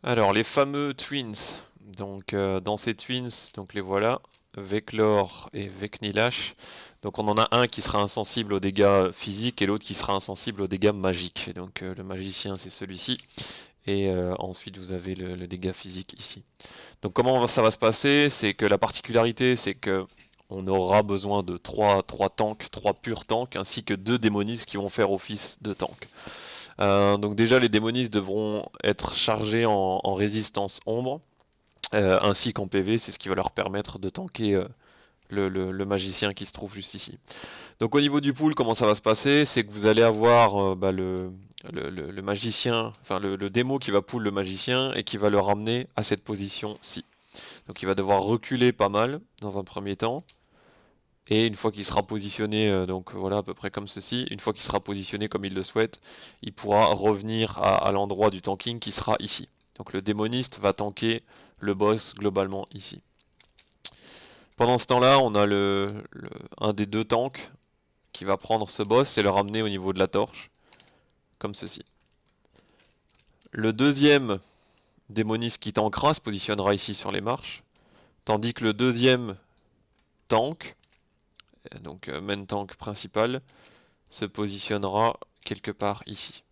Alors les fameux twins, donc dans ces twins, donc les voilà, Veclor et Vecnilash. Donc on en a un qui sera insensible aux dégâts physiques et l'autre qui sera insensible aux dégâts magiques. Et donc le magicien c'est celui-ci et ensuite vous avez le dégât physique ici. Donc comment ça va se passer? C'est que la particularité c'est que on aura besoin de 3 tanks, 3 purs tanks, ainsi que 2 démonistes qui vont faire office de tank. Donc déjà les démonistes devront être chargés en résistance ombre, ainsi qu'en PV, c'est ce qui va leur permettre de tanker le magicien qui se trouve juste ici. Donc au niveau du pool, comment ça va se passer? C'est que vous allez avoir le magicien, enfin le démo qui va pool le magicien et qui va le ramener à cette position-ci. Donc il va devoir reculer pas mal dans un premier temps. Et une fois qu'il sera positionné, donc voilà à peu près comme ceci, une fois qu'il sera positionné comme il le souhaite, il pourra revenir à l'endroit du tanking qui sera ici. Donc le démoniste va tanker le boss globalement ici. Pendant ce temps-là, on a un des deux tanks qui va prendre ce boss et le ramener au niveau de la torche, comme ceci. Le deuxième démoniste qui tankera se positionnera ici sur les marches, tandis que le deuxième tank, donc main tank principal, se positionnera quelque part ici.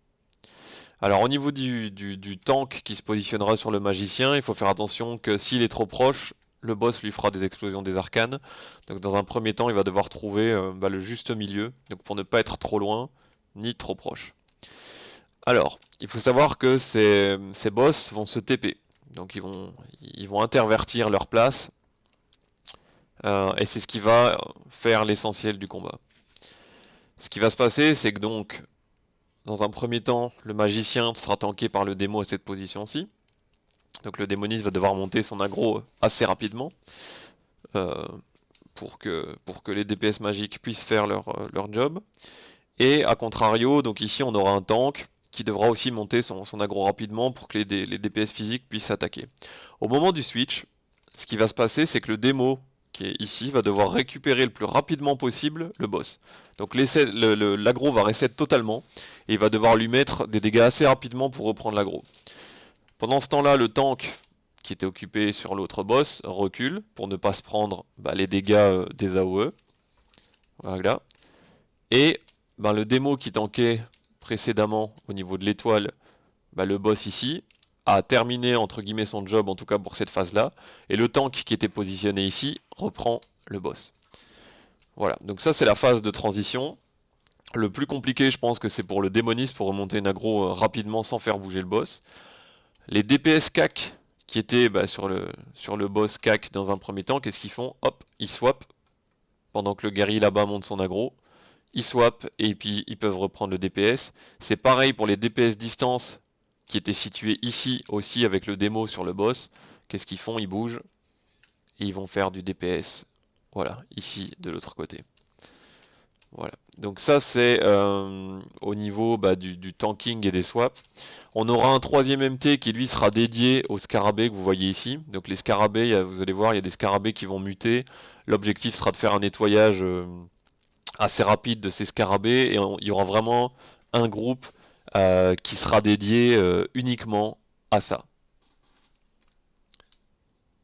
Alors au niveau du tank qui se positionnera sur le magicien, il faut faire attention que s'il est trop proche, le boss lui fera des explosions des arcanes. Donc dans un premier temps, il va devoir trouver le juste milieu, donc pour ne pas être trop loin, ni trop proche. Alors, il faut savoir que ces boss vont se TP. Donc ils vont intervertir leur place, et c'est ce qui va faire l'essentiel du combat. Ce qui va se passer, c'est que donc, dans un premier temps, le magicien sera tanké par le démo à cette position-ci. Donc le démoniste va devoir monter son aggro assez rapidement euh, pour que les DPS magiques puissent faire leur job. Et à contrario, donc ici on aura un tank qui devra aussi monter son aggro rapidement pour que les DPS physiques puissent s'attaquer. Au moment du switch, ce qui va se passer, c'est que le démo qui est ici va devoir récupérer le plus rapidement possible le boss. Donc l'aggro va reset totalement et il va devoir lui mettre des dégâts assez rapidement pour reprendre l'aggro. Pendant ce temps-là, le tank qui était occupé sur l'autre boss recule pour ne pas se prendre les dégâts des AOE. Voilà. Et le démo qui tankait précédemment au niveau de l'étoile, le boss ici, a terminé entre guillemets son job, en tout cas pour cette phase-là. Et le tank qui était positionné ici reprend le boss. Voilà, donc ça c'est la phase de transition. Le plus compliqué, je pense que c'est pour le démoniste pour remonter une aggro rapidement sans faire bouger le boss. Les DPS CAC qui étaient sur le boss CAC dans un premier temps, qu'est-ce qu'ils font? Hop, ils swap pendant que le guerrier là-bas monte son aggro. Ils swap et puis ils peuvent reprendre le DPS. C'est pareil pour les DPS distance qui étaient situés ici aussi avec le démo sur le boss. Qu'est-ce qu'ils font? Ils bougent et ils vont faire du DPS. Voilà, ici de l'autre côté. Voilà. Donc ça c'est au niveau du tanking et des swaps. On aura un troisième MT qui lui sera dédié aux scarabées que vous voyez ici. Donc les scarabées, vous allez voir, il y a des scarabées qui vont muter. L'objectif sera de faire un nettoyage assez rapide de ces scarabées et il y aura vraiment un groupe qui sera dédié uniquement à ça.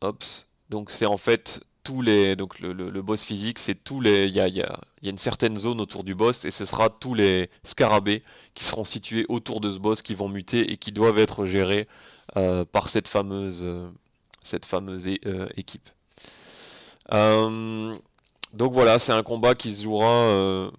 Ops. Donc c'est en fait tous les donc le boss physique, c'est tous les il y a une certaine zone autour du boss et ce sera tous les scarabées qui seront situés autour de ce boss qui vont muter et qui doivent être gérés par cette fameuse équipe. Euh, donc voilà, c'est un combat qui se jouera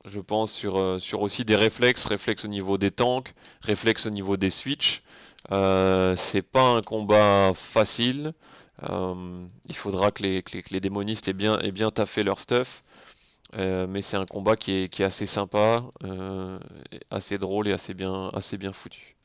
je pense sur aussi des réflexes au niveau des tanks, réflexes au niveau des switches. C'est pas un combat facile. Il faudra que les démonistes aient bien taffé leur stuff. Mais c'est un combat qui est assez sympa, assez drôle et assez bien foutu.